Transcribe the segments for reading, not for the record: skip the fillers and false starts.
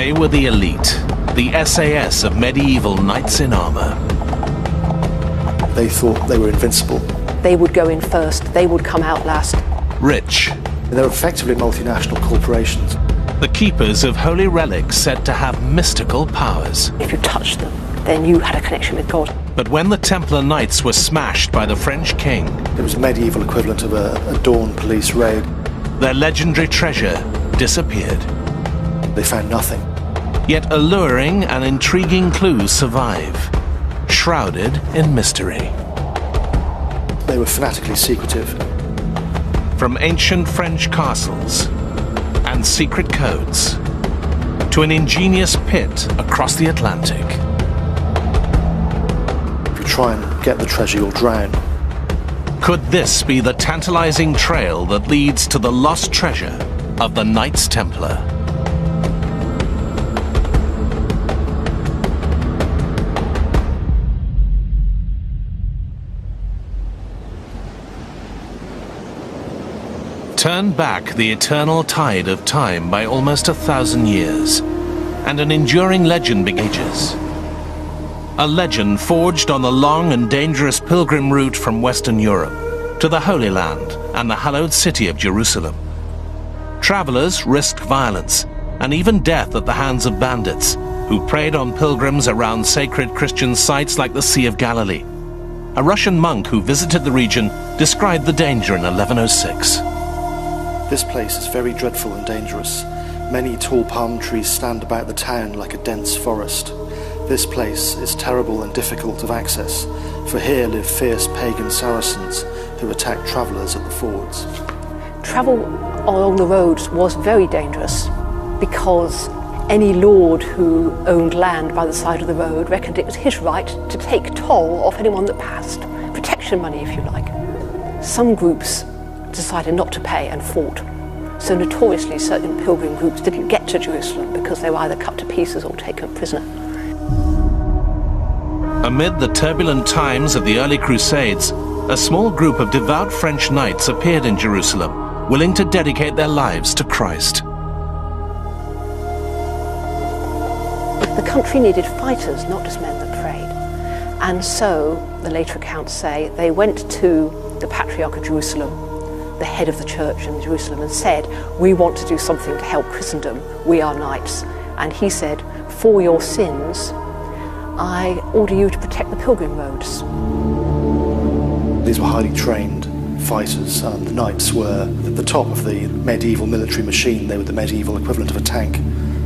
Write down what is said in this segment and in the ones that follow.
They were the elite, the SAS of medieval knights in armor. They thought they were invincible. They would go in first, they would come out last. Rich. They were effectively multinational corporations. The keepers of holy relics said to have mystical powers. If you touched them, then you had a connection with God. But when the Templar Knights were smashed by the French king, it was a medieval equivalent of a dawn police raid. Their legendary treasure disappeared. They found nothing. Yet alluring and intriguing clues survive, shrouded in mystery. They were fanatically secretive. From ancient French castles and secret codes to an ingenious pit across the Atlantic. If you try and get the treasure, you'll drown. Could this be the tantalizing trail that leads to the lost treasure of the Knights Templar? Turn back the eternal tide of time by almost 1,000 years, and an enduring legend begins. A legend forged on the long and dangerous pilgrim route from Western Europe to the Holy Land and the hallowed city of Jerusalem. Travelers risked violence and even death at the hands of bandits who preyed on pilgrims around sacred Christian sites like the Sea of Galilee. A Russian monk who visited the region described the danger in 1106. This place is very dreadful and dangerous. Many tall palm trees stand about the town like a dense forest. This place is terrible and difficult of access, for here live fierce pagan Saracens who attack travellers at the fords. Travel along the roads was very dangerous because any lord who owned land by the side of the road reckoned it was his right to take toll off anyone that passed. Protection money, if you like. Some groups decided not to pay and fought. So notoriously certain pilgrim groups didn't get to Jerusalem because they were either cut to pieces or taken prisoner. Amid the turbulent times of the early Crusades, a small group of devout French knights appeared in Jerusalem, willing to dedicate their lives to Christ. The country needed fighters, not just men that prayed. And so, the later accounts say, they went to the Patriarch of Jerusalem, the head of the church in Jerusalem, and said, we want to do something to help Christendom, we are knights. And he said, for your sins, I order you to protect the pilgrim roads. These were highly trained fighters. The knights were at the top of the medieval military machine. They were the medieval equivalent of a tank,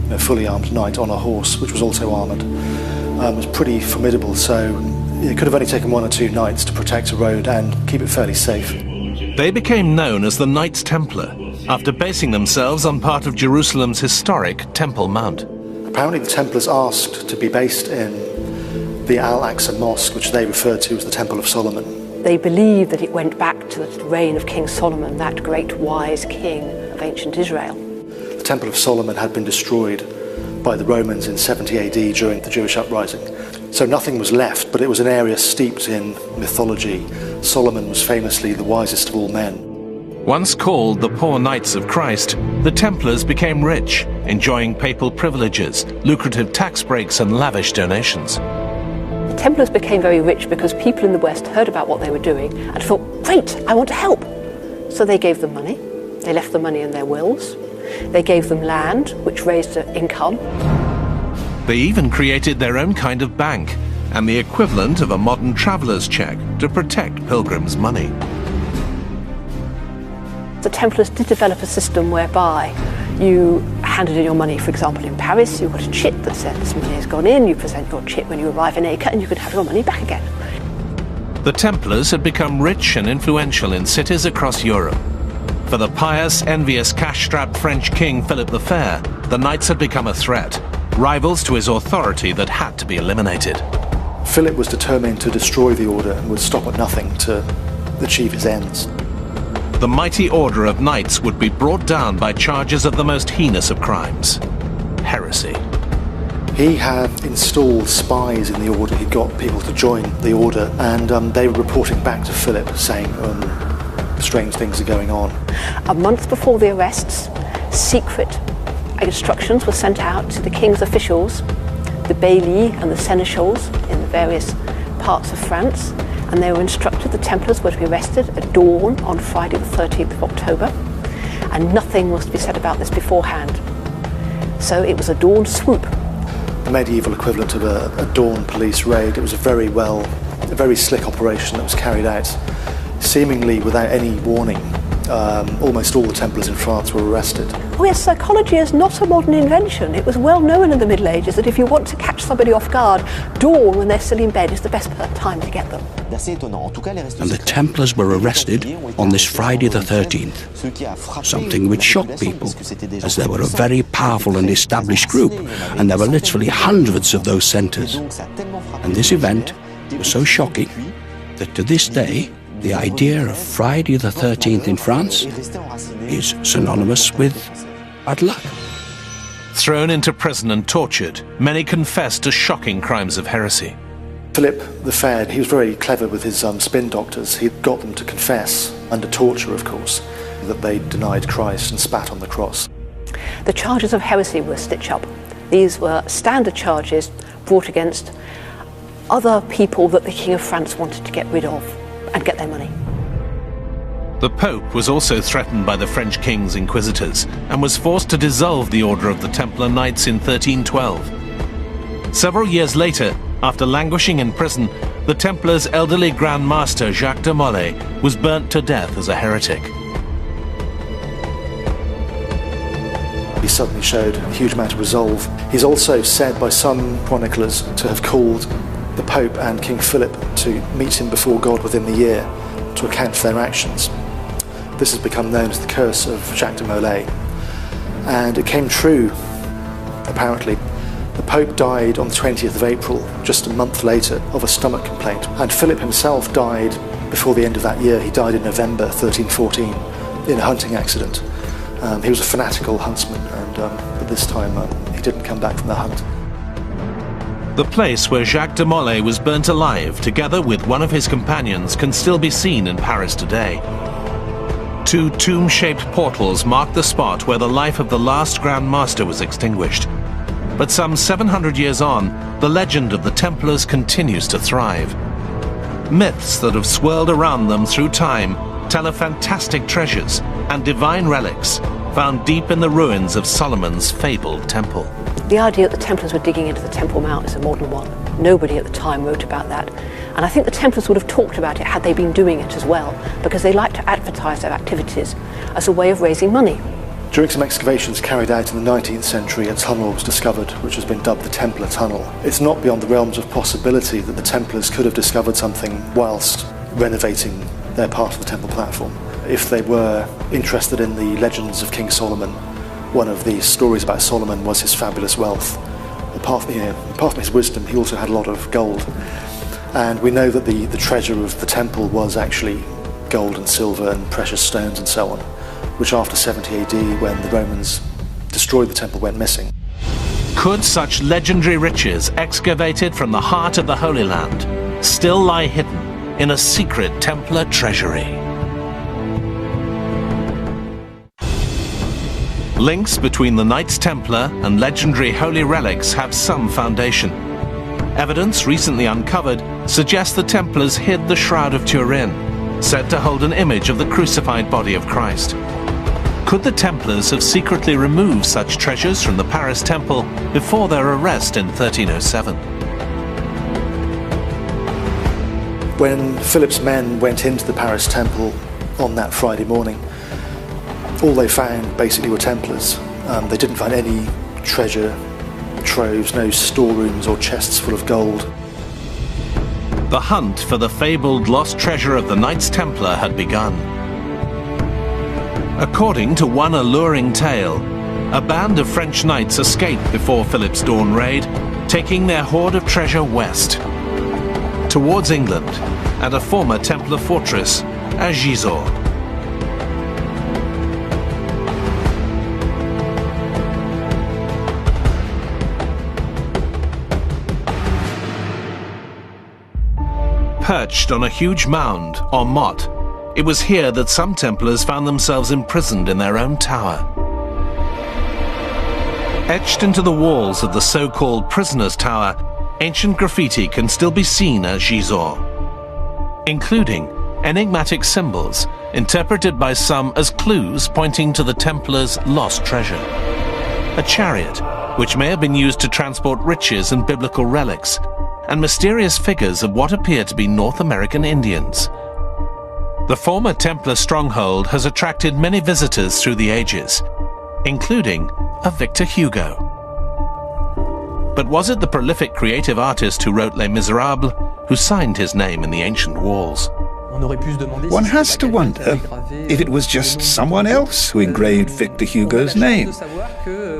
a fully armed knight on a horse, which was also armoured. It was pretty formidable, so it could have only taken one or two knights to protect a road and keep it fairly safe. They became known as the Knights Templar after basing themselves on part of Jerusalem's historic Temple Mount. Apparently the Templars asked to be based in the Al-Aqsa Mosque, which they referred to as the Temple of Solomon. They believed that it went back to the reign of King Solomon, that great wise king of ancient Israel. The Temple of Solomon had been destroyed by the Romans in 70 AD during the Jewish uprising. So nothing was left, but it was an area steeped in mythology. Solomon was famously the wisest of all men. Once called the Poor Knights of Christ, the Templars became rich, enjoying papal privileges, lucrative tax breaks and lavish donations. The Templars became very rich because people in the West heard about what they were doing and thought, great, I want to help. So they gave them money. They left the money in their wills. They gave them land, which raised their income. They even created their own kind of bank and the equivalent of a modern traveller's cheque to protect pilgrims' money. The Templars did develop a system whereby you handed in your money, for example, in Paris, you got a chip that said this money has gone in, you present your chip when you arrive in Acre, and you could have your money back again. The Templars had become rich and influential in cities across Europe. For the pious, envious, cash-strapped French king Philip the Fair, the knights had become a threat, rivals to his authority that had to be eliminated. Philip was determined to destroy the order and would stop at nothing to achieve his ends. The mighty order of knights would be brought down by charges of the most heinous of crimes: heresy. He had installed spies in the order. He got people to join the order, and they were reporting back to Philip saying strange things are going on. A month before the arrests, secret instructions were sent out to the king's officials, the baillie and the seneschals in the various parts of France, and they were instructed the Templars were to be arrested at dawn on Friday the 13th of October, and nothing was to be said about this beforehand. So it was a dawn swoop. The medieval equivalent of a dawn police raid. It was a very slick operation that was carried out seemingly without any warning. Almost all the Templars in France were arrested. Oh yes, psychology is not a modern invention. It was well known in the Middle Ages that if you want to catch somebody off guard, dawn when they're still in bed is the best time to get them. And the Templars were arrested on this Friday the 13th, something which shocked people, as they were a very powerful and established group, and there were literally hundreds of those centres. And this event was so shocking that to this day, the idea of Friday the 13th in France is synonymous with bad luck. Thrown into prison and tortured, many confessed to shocking crimes of heresy. Philip the Fair, he was very clever with his spin doctors. He got them to confess, under torture of course, that they denied Christ and spat on the cross. The charges of heresy were stitched up. These were standard charges brought against other people that the King of France wanted to get rid of and get their money. The Pope was also threatened by the French king's inquisitors and was forced to dissolve the Order of the Templar Knights in 1312. Several years later, after languishing in prison, the Templars' elderly Grand Master Jacques de Molay was burnt to death as a heretic. He suddenly showed a huge amount of resolve. He's also said by some chroniclers to have called the Pope and King Philip to meet him before God within the year to account for their actions. This has become known as the curse of Jacques de Molay. And it came true, apparently. The Pope died on the 20th of April, just a month later, of a stomach complaint. And Philip himself died before the end of that year. He died in November 1314 in a hunting accident. He was a fanatical huntsman, and at this time he didn't come back from the hunt. The place where Jacques de Molay was burnt alive, together with one of his companions, can still be seen in Paris today. Two tomb-shaped portals mark the spot where the life of the last Grand Master was extinguished. But some 700 years on, the legend of the Templars continues to thrive. Myths that have swirled around them through time tell of fantastic treasures and divine relics found deep in the ruins of Solomon's fabled temple. The idea that the Templars were digging into the Temple Mount is a modern one. Nobody at the time wrote about that. And I think the Templars would have talked about it had they been doing it as well, because they like to advertise their activities as a way of raising money. During some excavations carried out in the 19th century, a tunnel was discovered, which has been dubbed the Templar Tunnel. It's not beyond the realms of possibility that the Templars could have discovered something whilst renovating their part of the temple platform. If they were interested in the legends of King Solomon, one of the stories about Solomon was his fabulous wealth. Apart from his wisdom, he also had a lot of gold. And we know that the treasure of the temple was actually gold and silver and precious stones and so on, which after 70 AD, when the Romans destroyed the temple, went missing. Could such legendary riches, excavated from the heart of the Holy Land, still lie hidden in a secret Templar treasury? Links between the Knights Templar and legendary holy relics have some foundation. Evidence recently uncovered suggests the Templars hid the Shroud of Turin, said to hold an image of the crucified body of Christ. Could the Templars have secretly removed such treasures from the Paris temple before their arrest in 1307? When Philip's men went into the Paris temple on that Friday morning, all they found basically were Templars. They didn't find any treasure troves, no storerooms or chests full of gold. The hunt for the fabled lost treasure of the Knights Templar had begun. According to one alluring tale, a band of French knights escaped before Philip's dawn raid, taking their hoard of treasure west, towards England and a former Templar fortress at Gisors. Perched on a huge mound, or motte, it was here that some Templars found themselves imprisoned in their own tower. Etched into the walls of the so-called Prisoner's Tower, ancient graffiti can still be seen at Gisors, including enigmatic symbols interpreted by some as clues pointing to the Templars' lost treasure. A chariot, which may have been used to transport riches and biblical relics, and mysterious figures of what appear to be North American Indians. The former Templar stronghold has attracted many visitors through the ages, including a Victor Hugo. But was it the prolific creative artist who wrote Les Miserables who signed his name in the ancient walls? One has to wonder if it was just someone else who engraved Victor Hugo's name.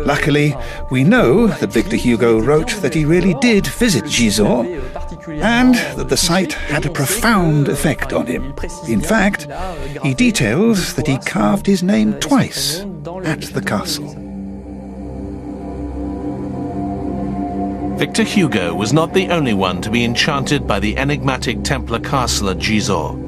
Luckily, we know that Victor Hugo wrote that he really did visit Gisors, and that the site had a profound effect on him. In fact, he details that he carved his name twice at the castle. Victor Hugo was not the only one to be enchanted by the enigmatic Templar castle at Gisors.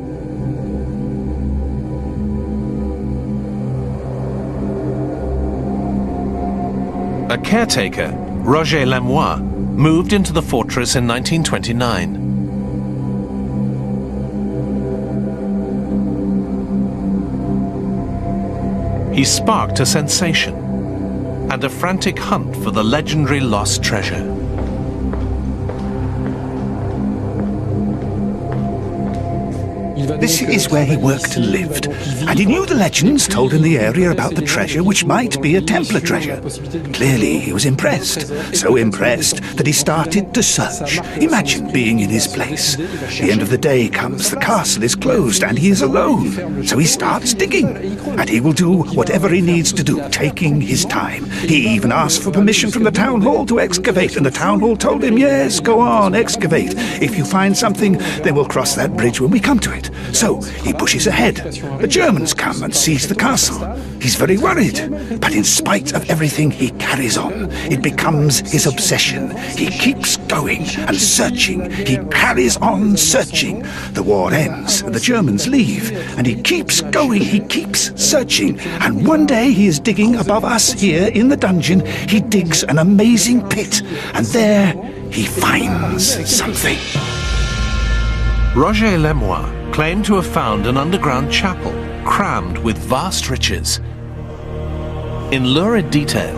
A caretaker, Roger Lemoine, moved into the fortress in 1929. He sparked a sensation and a frantic hunt for the legendary lost treasure. This is where he worked and lived, and he knew the legends told in the area about the treasure which might be a Templar treasure. Clearly he was impressed, so impressed that he started to search. Imagine being in his place. The end of the day comes, the castle is closed, and he is alone. So he starts digging, and he will do whatever he needs to do, taking his time. He even asked for permission from the town hall to excavate, and the town hall told him, yes, go on, excavate. If you find something, then we'll cross that bridge when we come to it. So he pushes ahead. The Germans come and seize the castle. He's very worried, but in spite of everything, he carries on. It becomes his obsession. He keeps going and searching. He carries on searching. The war ends, and the Germans leave, and he keeps going. He keeps searching. And one day he is digging above us here in the dungeon. He digs an amazing pit, and there he finds something. Roger Lemoine claimed to have found an underground chapel crammed with vast riches. In lurid detail,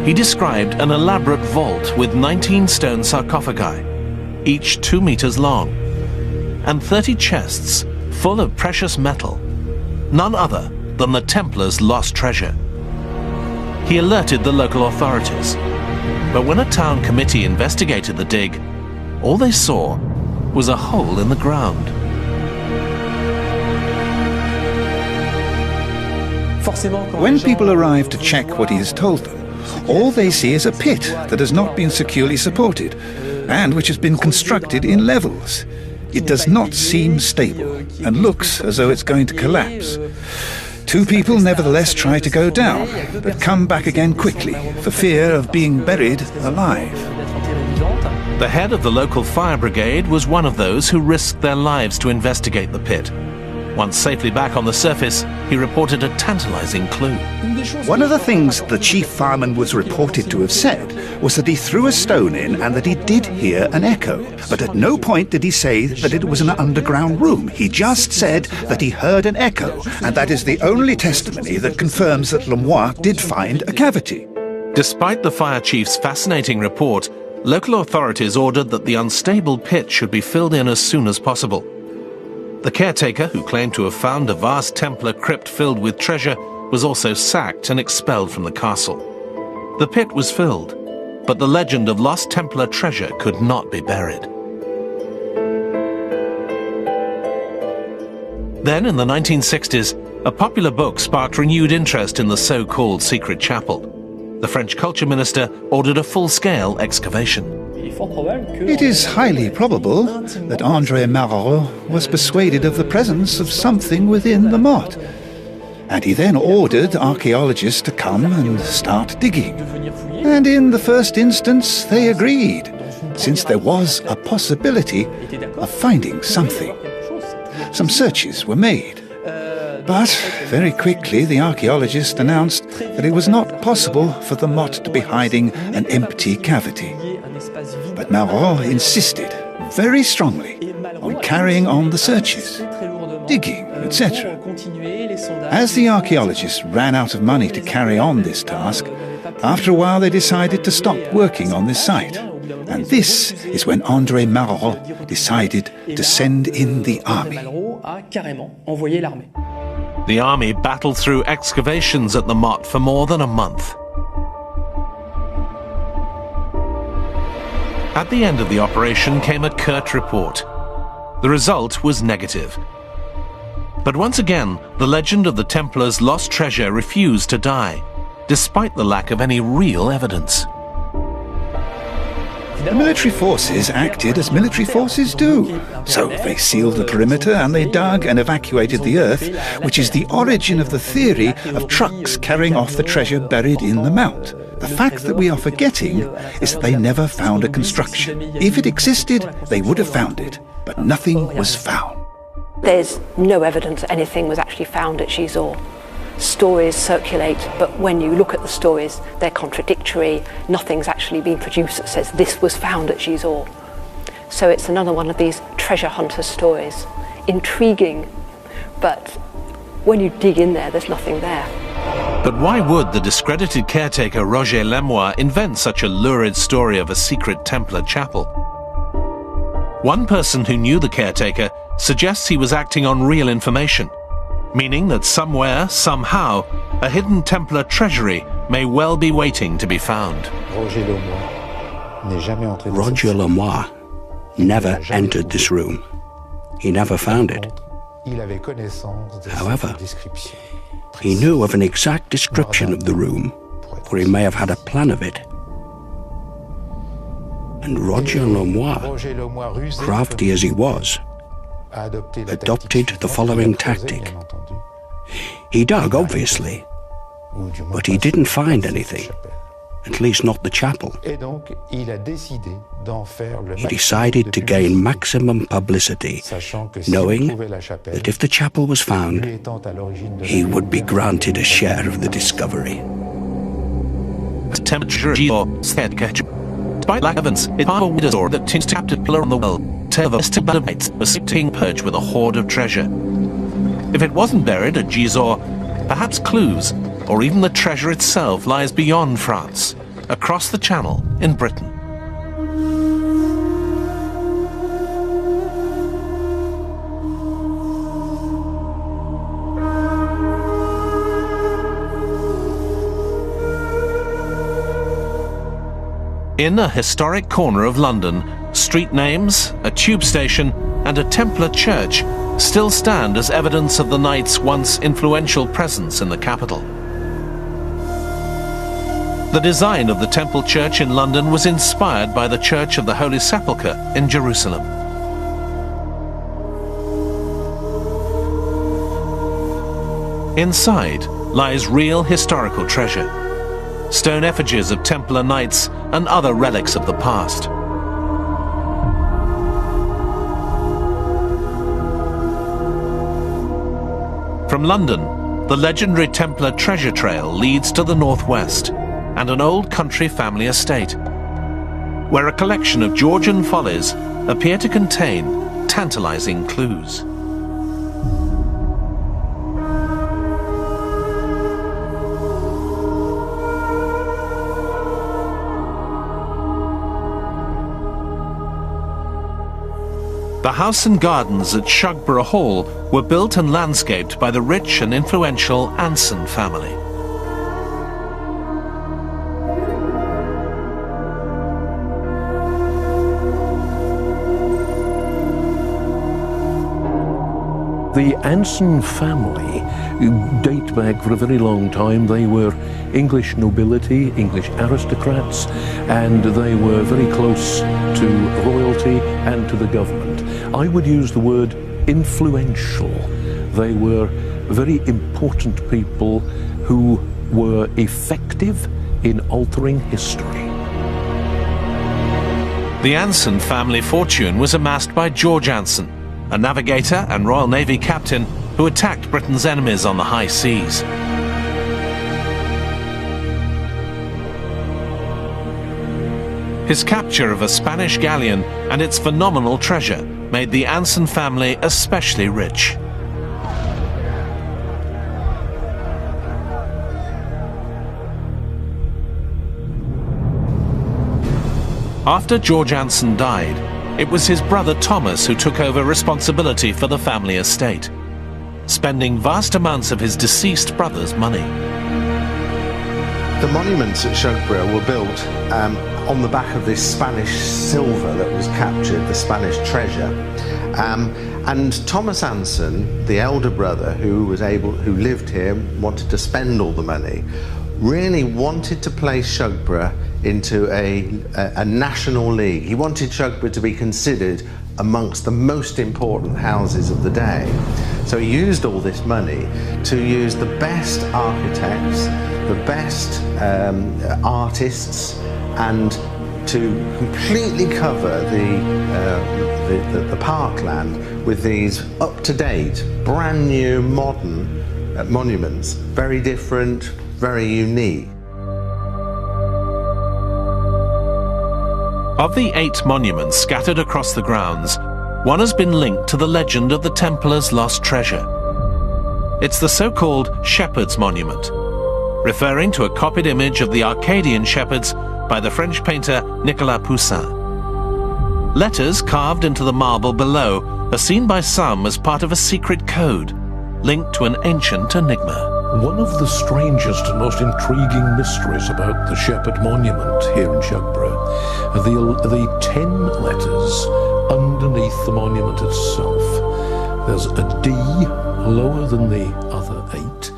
he described an elaborate vault with 19 stone sarcophagi, each 2 meters long, and 30 chests full of precious metal, none other than the Templars' lost treasure. He alerted the local authorities, but when a town committee investigated the dig, all they saw was a hole in the ground. When people arrive to check what he has told them, all they see is a pit that has not been securely supported and which has been constructed in levels. It does not seem stable and looks as though it's going to collapse. 2 people nevertheless try to go down, but come back again quickly for fear of being buried alive. The head of the local fire brigade was one of those who risked their lives to investigate the pit. Once safely back on the surface, he reported a tantalizing clue. One of the things the chief fireman was reported to have said was that he threw a stone in and that he did hear an echo. But at no point did he say that it was an underground room. He just said that he heard an echo, and that is the only testimony that confirms that Lemoine did find a cavity. Despite the fire chief's fascinating report, local authorities ordered that the unstable pit should be filled in as soon as possible. The caretaker, who claimed to have found a vast Templar crypt filled with treasure, was also sacked and expelled from the castle. The pit was filled, but the legend of lost Templar treasure could not be buried. Then, in the 1960s, a popular book sparked renewed interest in the so-called secret chapel. The French culture minister ordered a full-scale excavation. It is highly probable that André Malraux was persuaded of the presence of something within the motte, and he then ordered archaeologists to come and start digging. And in the first instance they agreed, since there was a possibility of finding something. Some searches were made. But very quickly the archaeologists announced that it was not possible for the motte to be hiding an empty cavity. But Malraux insisted very strongly on carrying on the searches, digging, etc. As the archaeologists ran out of money to carry on this task, after a while they decided to stop working on this site. And this is when André Malraux decided to send in the army. The army battled through excavations at the motte for more than a month. At the end of the operation came a curt report. The result was negative. But once again, the legend of the Templars' lost treasure refused to die, despite the lack of any real evidence. The military forces acted as military forces do. So they sealed the perimeter and they dug and evacuated the earth, which is the origin of the theory of trucks carrying off the treasure buried in the mount. The fact that we are forgetting is that they never found a construction. If it existed, they would have found it, but nothing was found. There's no evidence that anything was actually found at Gisors. Stories circulate, but when you look at the stories, they're contradictory. Nothing's actually been produced that says this was found at Gisors. So it's another one of these treasure hunter stories. Intriguing, but when you dig in there, there's nothing there. But why would the discredited caretaker Roger Lemoyne invent such a lurid story of a secret Templar chapel? One person who knew the caretaker suggests he was acting on real information, meaning that somewhere, somehow, a hidden Templar treasury may well be waiting to be found. Roger Lemoyne never entered this room. He never found it. However, he knew of an exact description of the room, or he may have had a plan of it. And Roger Lemoyne, crafty as he was, adopted the following tactic. He dug, obviously, but he didn't find anything, at least not the chapel. He decided to gain maximum publicity, knowing that if the chapel was found, he would be granted a share of the discovery. Despite lack of evidence, it's part of a wider story that seems to captive pillar on the world. Tale of the Knights was being purged with a hoard of treasure. If it wasn't buried at Gisors, perhaps clues, or even the treasure itself, lies beyond France, across the Channel in Britain. In a historic corner of London, street names, a tube station, and a Templar church still stand as evidence of the Knights' once influential presence in the capital. The design of the Temple Church in London was inspired by the Church of the Holy Sepulchre in Jerusalem. Inside lies real historical treasure, stone effigies of Templar knights and other relics of the past. From London, the legendary Templar treasure trail leads to the northwest and an old country family estate, where a collection of Georgian follies appear to contain tantalizing clues. The house and gardens at Shugborough Hall were built and landscaped by the rich and influential Anson family. The Anson family date back for a very long time. They were English nobility, English aristocrats, and they were very close to royalty and to the government. I would use the word influential. They were very important people who were effective in altering history. The Anson family fortune was amassed by George Anson, a navigator and Royal Navy captain who who attacked Britain's enemies on the high seas. His capture of a Spanish galleon and its phenomenal treasure made the Anson family especially rich. After George Anson died, it was his brother Thomas who took over responsibility for the family estate, spending vast amounts of his deceased brother's money. The monuments at Shugborough were built on the back of this Spanish silver that was captured, the Spanish treasure. And Thomas Anson, the elder brother who lived here, wanted to spend all the money, really wanted to place Shugborough into a national league. He wanted Shugborough to be considered amongst the most important houses of the day. So he used all this money to use the best architects, the best artists, and to completely cover the parkland with these up-to-date, brand new, modern monuments, very different, very unique. Of the 8 monuments scattered across the grounds, one has been linked to the legend of the Templars' lost treasure. It's the so-called Shepherd's Monument, referring to a copied image of the Arcadian shepherds by the French painter Nicolas Poussin. Letters carved into the marble below are seen by some as part of a secret code, linked to an ancient enigma. One of the strangest and most intriguing mysteries about the Shepherd Monument here in Shugborough are the 10 letters underneath the monument itself. There's a D lower than the other 8,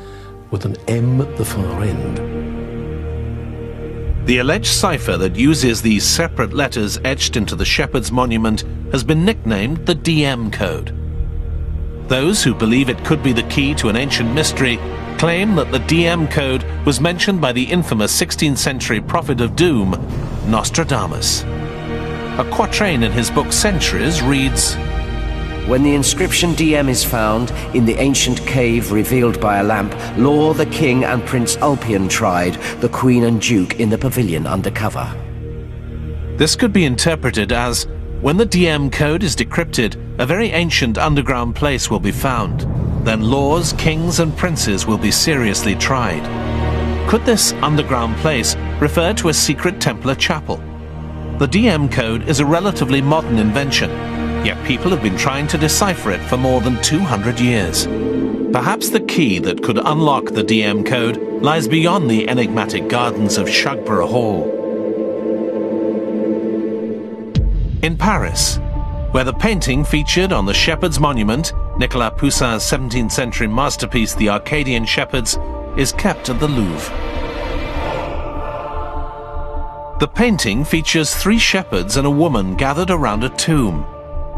with an M at the far end. The alleged cipher that uses these separate letters etched into the Shepherd's Monument has been nicknamed the DM Code. Those who believe it could be the key to an ancient mystery claim that the DM Code was mentioned by the infamous 16th century prophet of doom, Nostradamus. A quatrain in his book Centuries reads, "When the inscription DM is found in the ancient cave revealed by a lamp, Law the king and Prince Ulpian tried, the queen and duke in the pavilion under cover." This could be interpreted as, when the DM Code is decrypted, a very ancient underground place will be found. Then laws, kings and princes will be seriously tried. Could this underground place refer to a secret Templar chapel? The DM Code is a relatively modern invention, yet people have been trying to decipher it for more than 200 years. Perhaps the key that could unlock the DM Code lies beyond the enigmatic gardens of Shugborough Hall. In Paris, where the painting featured on the Shepherd's Monument, Nicolas Poussin's 17th century masterpiece The Arcadian Shepherds, is kept at the Louvre. The painting features 3 shepherds and a woman gathered around a tomb,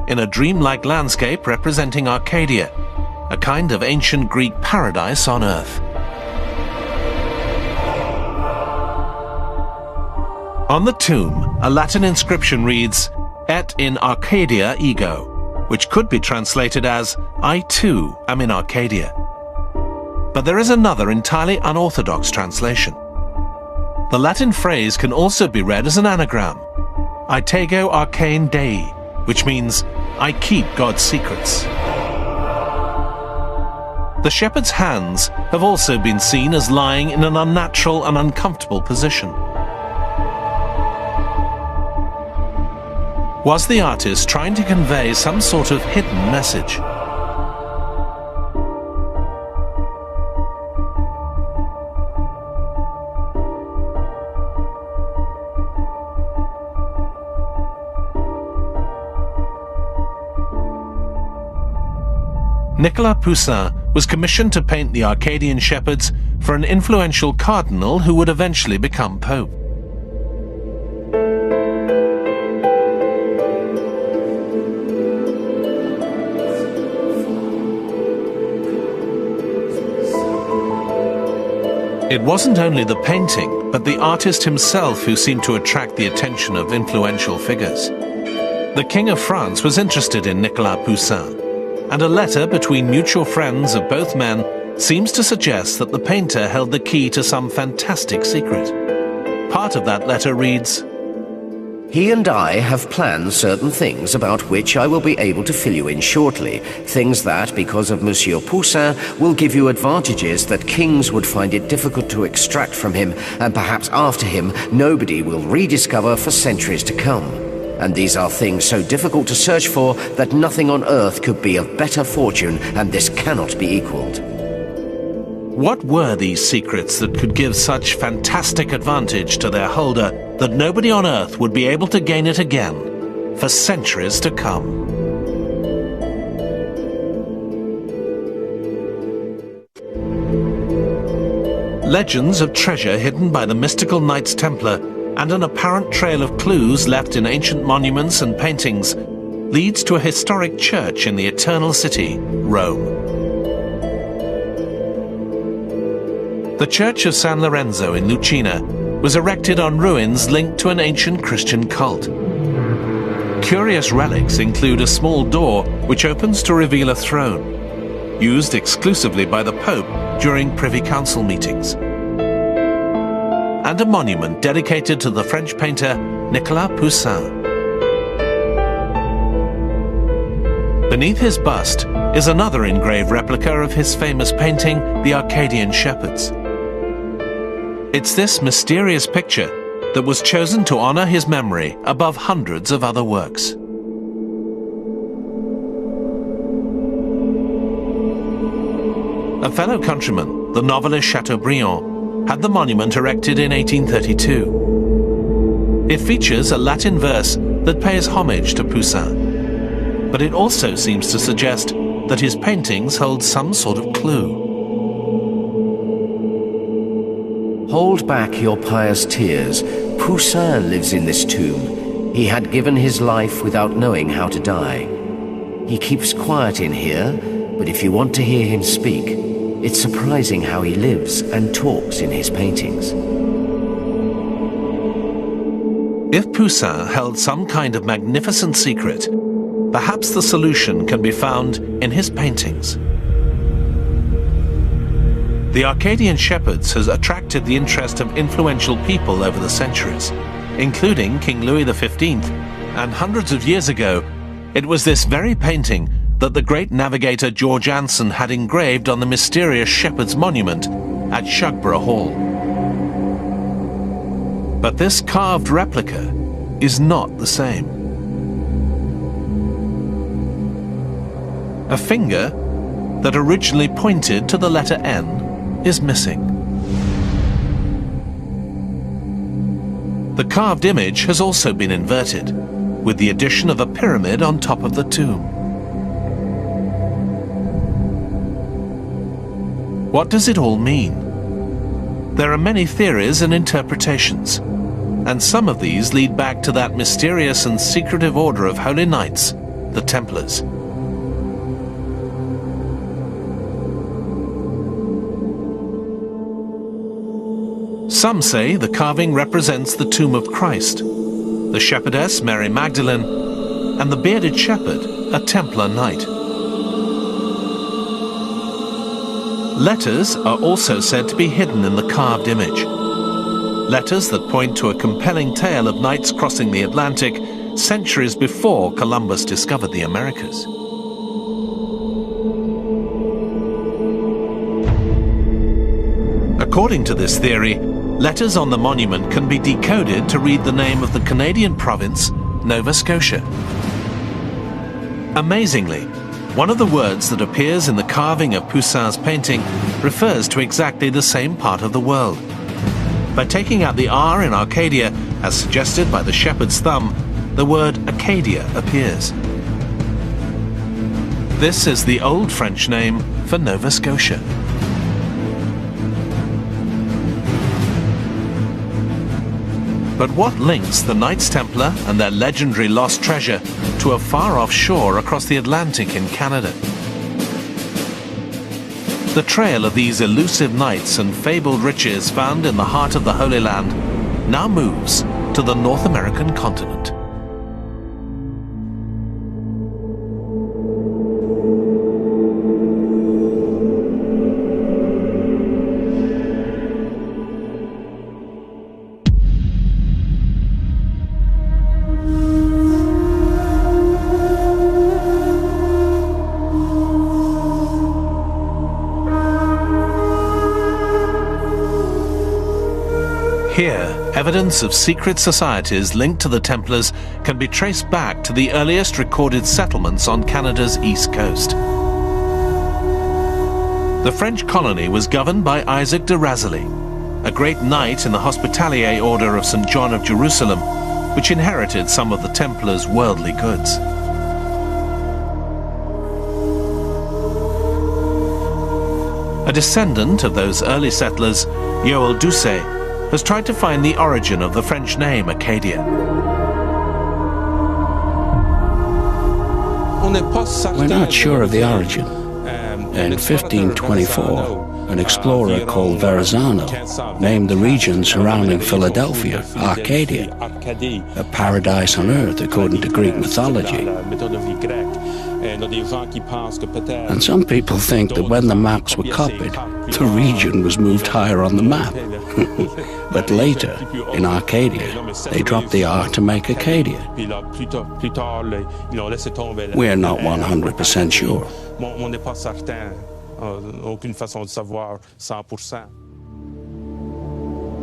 in a dreamlike landscape representing Arcadia, a kind of ancient Greek paradise on earth. On the tomb, a Latin inscription reads, "Et in Arcadia ego," which could be translated as, "I too am in Arcadia." But there is another entirely unorthodox translation. The Latin phrase can also be read as an anagram, "Aitego arcane Dei," which means, "I keep God's secrets." The shepherd's hands have also been seen as lying in an unnatural and uncomfortable position. Was the artist trying to convey some sort of hidden message? Nicolas Poussin was commissioned to paint the Arcadian shepherds for an influential cardinal who would eventually become pope. It wasn't only the painting, but the artist himself who seemed to attract the attention of influential figures. The King of France was interested in Nicolas Poussin. and a letter between mutual friends of both men seems to suggest that the painter held the key to some fantastic secret. Part of that letter reads, "He and I have planned certain things about which I will be able to fill you in shortly. Things that, because of Monsieur Poussin, will give you advantages that kings would find it difficult to extract from him, and perhaps after him nobody will rediscover for centuries to come. And these are things so difficult to search for that nothing on earth could be of better fortune, and this cannot be equaled." What were these secrets that could give such fantastic advantage to their holder that nobody on earth would be able to gain it again for centuries to come? Legends of treasure hidden by the mystical Knights Templar and an apparent trail of clues left in ancient monuments and paintings leads to a historic church in the Eternal City, Rome. The Church of San Lorenzo in Lucina was erected on ruins linked to an ancient Christian cult. Curious relics include a small door which opens to reveal a throne, used exclusively by the Pope during Privy Council meetings, and a monument dedicated to the French painter Nicolas Poussin. Beneath his bust is another engraved replica of his famous painting, The Arcadian Shepherds. It's this mysterious picture that was chosen to honor his memory above hundreds of other works. A fellow countryman, the novelist Chateaubriand, had the monument erected in 1832. It features a Latin verse that pays homage to Poussin, but it also seems to suggest that his paintings hold some sort of clue. Hold back your pious tears. Poussin lives in this tomb. He had given his life without knowing how to die. He keeps quiet in here, but if you want to hear him speak, it's surprising how he lives and talks in his paintings. If Poussin held some kind of magnificent secret, perhaps the solution can be found in his paintings. The Arcadian Shepherds has attracted the interest of influential people over the centuries, including King Louis XV, and hundreds of years ago, it was this very painting that the great navigator George Anson had engraved on the mysterious Shepherd's monument at Shugborough Hall. But this carved replica is not the same. A finger that originally pointed to the letter N is missing. The carved image has also been inverted, with the addition of a pyramid on top of the tomb. What does it all mean? There are many theories and interpretations, and some of these lead back to that mysterious and secretive order of holy knights, the Templars. Some say the carving represents the tomb of Christ, the shepherdess Mary Magdalene, and the bearded shepherd, a Templar knight. Letters are also said to be hidden in the carved image. Letters that point to a compelling tale of knights crossing the Atlantic centuries before Columbus discovered the Americas. According to this theory, letters on the monument can be decoded to read the name of the Canadian province, Nova Scotia. Amazingly, one of the words that appears in the carving of Poussin's painting refers to exactly the same part of the world. By taking out the R in Arcadia, as suggested by the shepherd's thumb, the word Acadia appears. This is the old French name for Nova Scotia. But what links the Knights Templar and their legendary lost treasure to a far-off shore across the Atlantic in Canada? The trail of these elusive knights and fabled riches found in the heart of the Holy Land now moves to the North American continent. Here, evidence of secret societies linked to the Templars can be traced back to the earliest recorded settlements on Canada's east coast. The French colony was governed by Isaac de Razilly, a great knight in the Hospitalier Order of St. John of Jerusalem, which inherited some of the Templars' worldly goods. A descendant of those early settlers, Yoel Doucet, has tried to find the origin of the French name Acadia. We're not sure of the origin. In 1524, an explorer called Verrazano named the region surrounding Philadelphia Arcadia, a paradise on earth according to Greek mythology. And some people think that when the maps were copied, the region was moved higher on the map. But later, in Arcadia, they dropped the R to make Acadia. We're not 100% sure.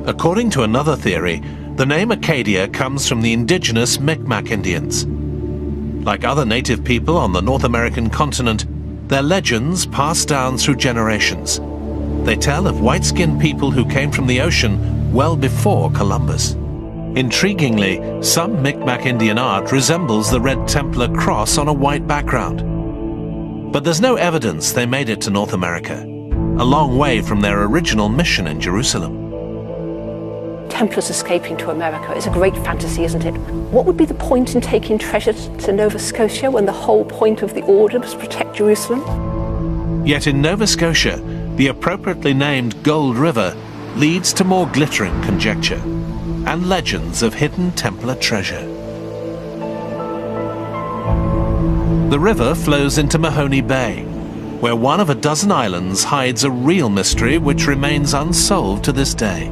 According to another theory, the name Acadia comes from the indigenous Micmac Indians. Like other native people on the North American continent, their legends pass down through generations. They tell of white-skinned people who came from the ocean well before Columbus. Intriguingly, some Micmac Indian art resembles the Red Templar cross on a white background. But there's no evidence they made it to North America, a long way from their original mission in Jerusalem. Templars escaping to America is a great fantasy, isn't it? What would be the point in taking treasure to Nova Scotia when the whole point of the order was to protect Jerusalem? Yet in Nova Scotia, the appropriately named Gold River leads to more glittering conjecture and legends of hidden Templar treasure. The river flows into Mahoney Bay, where one of a dozen islands hides a real mystery which remains unsolved to this day.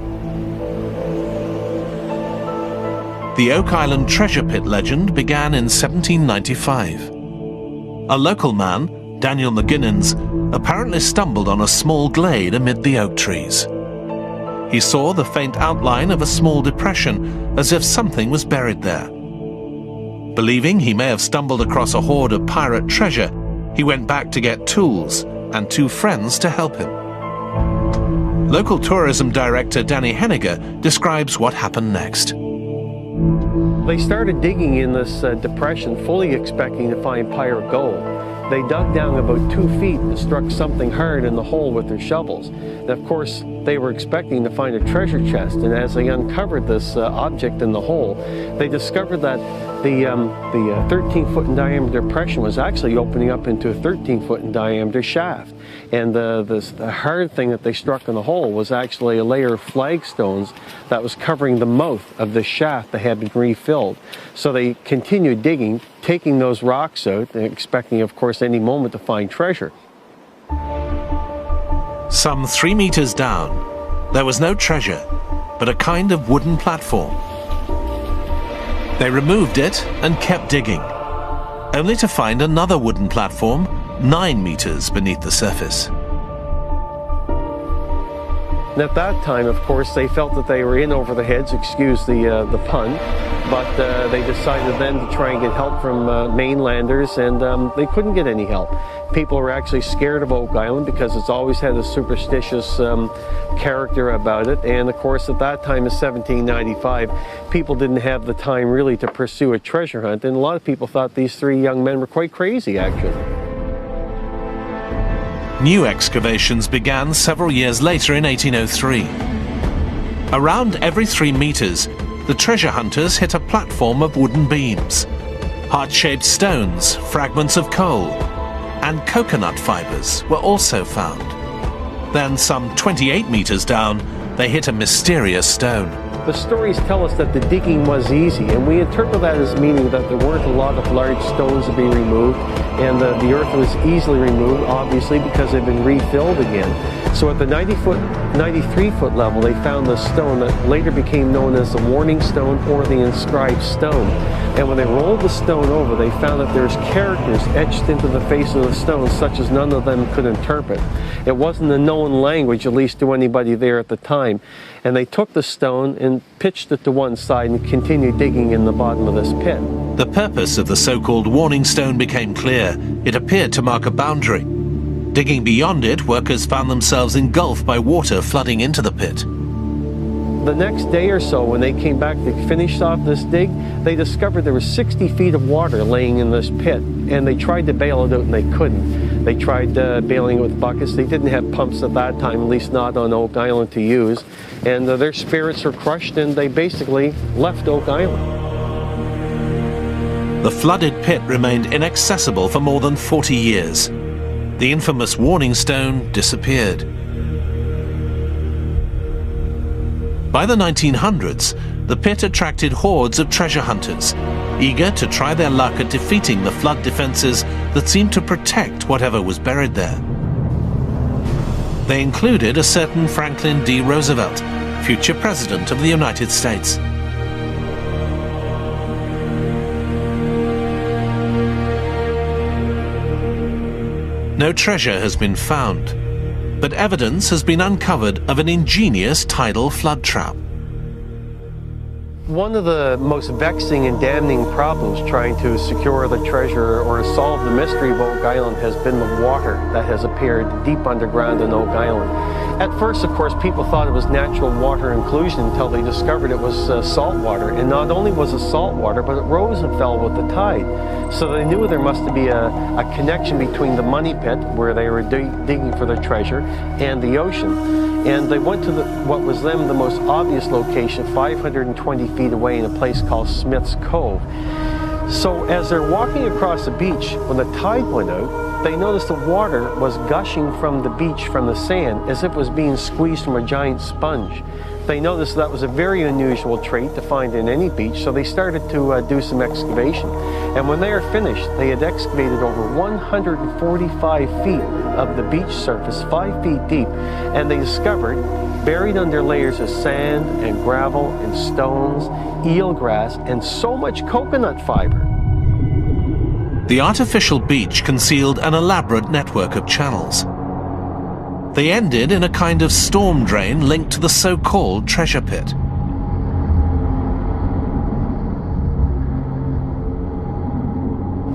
The Oak Island treasure pit legend began in 1795. A local man, Daniel McGuinnans, apparently stumbled on a small glade amid the oak trees. He saw the faint outline of a small depression, as if something was buried there. Believing he may have stumbled across a hoard of pirate treasure, he went back to get tools and 2 friends to help him. Local tourism director Danny Henniger describes what happened next. They started digging in this depression, fully expecting to find pirate gold. They dug down about 2 feet and struck something hard in the hole with their shovels. And of course, they were expecting to find a treasure chest, and as they uncovered this object in the hole, they discovered that the 13-foot in diameter depression was actually opening up into a 13-foot in diameter shaft. And the hard thing that they struck in the hole was actually a layer of flagstones that was covering the mouth of the shaft that had been refilled. So they continued digging, taking those rocks out, and expecting, of course, any moment to find treasure. Some 3 meters down, there was no treasure, but a kind of wooden platform. They removed it and kept digging, only to find another wooden platform 9 meters beneath the surface. And at that time, of course, they felt that they were in over their heads, excuse the pun, but they decided then to try and get help from mainlanders, and they couldn't get any help. People were actually scared of Oak Island because it's always had a superstitious character about it, and of course at that time in 1795, people didn't have the time really to pursue a treasure hunt, and a lot of people thought these 3 young men were quite crazy, actually. New excavations began several years later in 1803. Around every 3 meters, the treasure hunters hit a platform of wooden beams. Heart-shaped stones, fragments of coal, and coconut fibers were also found. Then, some 28 meters down, they hit a mysterious stone. The stories tell us that the digging was easy, and we interpret that as meaning that there weren't a lot of large stones to be removed, and the earth was easily removed, obviously, because they've been refilled again. So at the 93-foot level, they found the stone that later became known as the Warning Stone or the Inscribed Stone. And when they rolled the stone over, they found that there's characters etched into the face of the stone, such as none of them could interpret. It wasn't a known language, at least to anybody there at the time. And they took the stone and pitched it to one side and continued digging in the bottom of this pit. The purpose of the so-called Warning Stone became clear. It appeared to mark a boundary. Digging beyond it, workers found themselves engulfed by water flooding into the pit. The next day or so, when they came back to finish off this dig, they discovered there was 60 feet of water laying in this pit, and they tried to bail it out and they couldn't. They tried bailing it with buckets. They didn't have pumps at that time, at least not on Oak Island to use, and their spirits were crushed and they basically left Oak Island. The flooded pit remained inaccessible for more than 40 years. The infamous Warning Stone disappeared. By the 1900s, the pit attracted hordes of treasure hunters, eager to try their luck at defeating the flood defenses that seemed to protect whatever was buried there. They included a certain Franklin D. Roosevelt, future President of the United States. No treasure has been found, but evidence has been uncovered of an ingenious tidal flood trap. One of the most vexing and damning problems trying to secure the treasure or solve the mystery of Oak Island has been the water that has appeared deep underground in Oak Island. At first, of course, people thought it was natural water inclusion until they discovered it was salt water. And not only was it salt water, but it rose and fell with the tide. So they knew there must be a connection between the money pit, where they were digging for the treasure, and the ocean. And they went to what was then the most obvious location, 520 feet away in a place called Smith's Cove. So as they're walking across the beach, when the tide went out, they noticed the water was gushing from the beach, from the sand, as if it was being squeezed from a giant sponge. They noticed that was a very unusual trait to find in any beach, so they started to do some excavation. And when they were finished, they had excavated over 145 feet of the beach surface, 5 feet deep, and they discovered, buried under layers of sand and gravel and stones, eelgrass, and so much coconut fiber. The artificial beach concealed an elaborate network of channels. They ended in a kind of storm drain linked to the so-called treasure pit.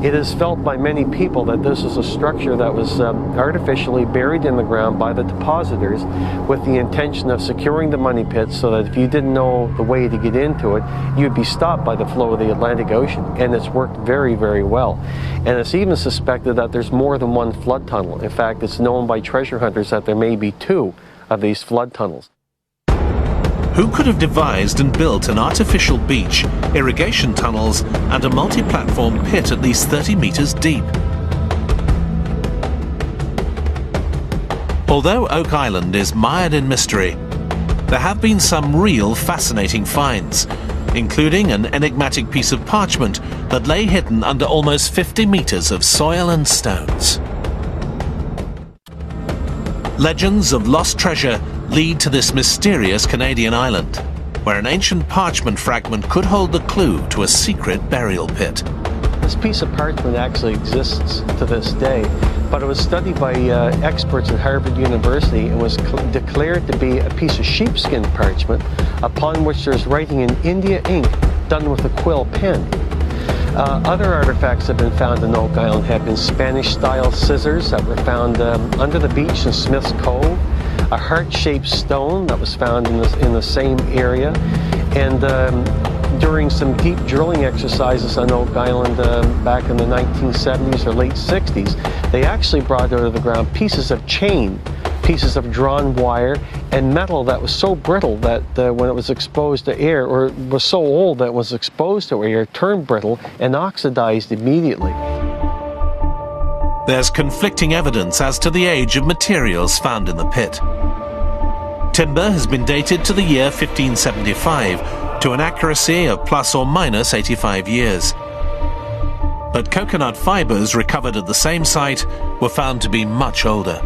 It is felt by many people that this is a structure that was artificially buried in the ground by the depositors with the intention of securing the money pit so that if you didn't know the way to get into it, you'd be stopped by the flow of the Atlantic Ocean. And it's worked very, very well. And it's even suspected that there's more than one flood tunnel. In fact, it's known by treasure hunters that there may be 2 of these flood tunnels. Who could have devised and built an artificial beach, irrigation tunnels, and a multi-platform pit at least 30 meters deep? Although Oak Island is mired in mystery, there have been some real fascinating finds, including an enigmatic piece of parchment that lay hidden under almost 50 meters of soil and stones. Legends of lost treasure lead to this mysterious Canadian island, where an ancient parchment fragment could hold the clue to a secret burial pit. This piece of parchment actually exists to this day, but it was studied by experts at Harvard University and was declared to be a piece of sheepskin parchment upon which there's writing in India ink done with a quill pen. Other artifacts that have been found in Oak Island have been Spanish-style scissors that were found under the beach in Smith's Cove, a heart-shaped stone that was found in the same area, and during some deep drilling exercises on Oak Island back in the 1970s or late 60s, they actually brought out of the ground pieces of chain, pieces of drawn wire, and metal that was so brittle that when it was exposed to air, or was so old that it was exposed to air, it turned brittle and oxidized immediately. There's conflicting evidence as to the age of materials found in the pit. Timber has been dated to the year 1575, to an accuracy of plus or minus 85 years. but coconut fibers recovered at the same site were found to be much older.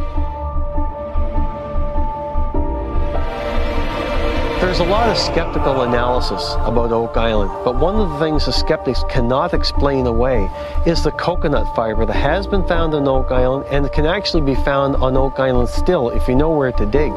There's a lot of skeptical analysis about Oak Island, but one of the things the skeptics cannot explain away is the coconut fiber that has been found on Oak Island and can actually be found on Oak Island still if you know where to dig.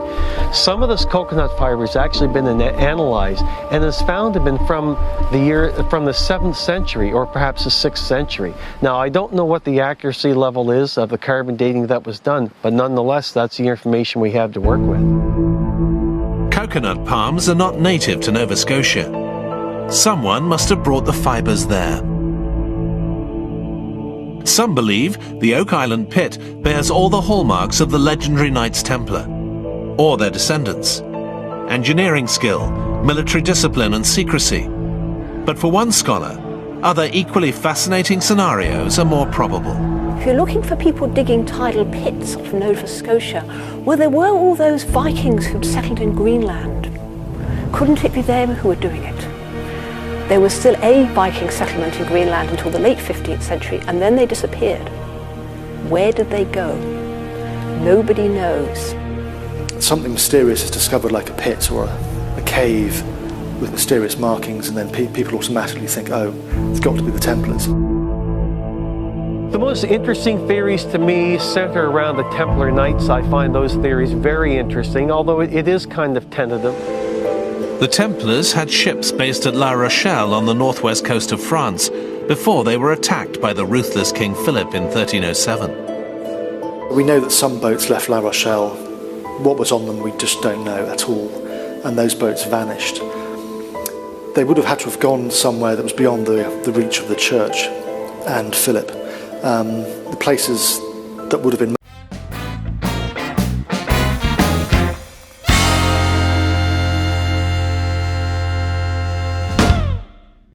Some of this coconut fiber has actually been analyzed and is found to have been from the 7th century or perhaps the 6th century. Now, I don't know what the accuracy level is of the carbon dating that was done, but nonetheless, that's the information we have to work with. Coconut palms are not native to Nova Scotia. Someone must have brought the fibers there. Some believe the Oak Island pit bears all the hallmarks of the legendary Knights Templar, or their descendants: engineering skill, military discipline and secrecy. But for one scholar, other equally fascinating scenarios are more probable. If you're looking for people digging tidal pits off Nova Scotia, well, there were all those Vikings who'd settled in Greenland. Couldn't it be them who were doing it? There was still a Viking settlement in Greenland until the late 15th century, and then they disappeared. Where did they go? Nobody knows. Something mysterious is discovered, like a pit or a cave with mysterious markings, and then people automatically think, oh, it's got to be the Templars. The most interesting theories to me center around the Templar Knights. I find those theories very interesting, although it is kind of tentative. The Templars had ships based at La Rochelle on the northwest coast of France before they were attacked by the ruthless King Philip in 1307. We know that some boats left La Rochelle. What was on them we just don't know at all, and those boats vanished. They would have had to have gone somewhere that was beyond the reach of the church and Philip. The places that would have been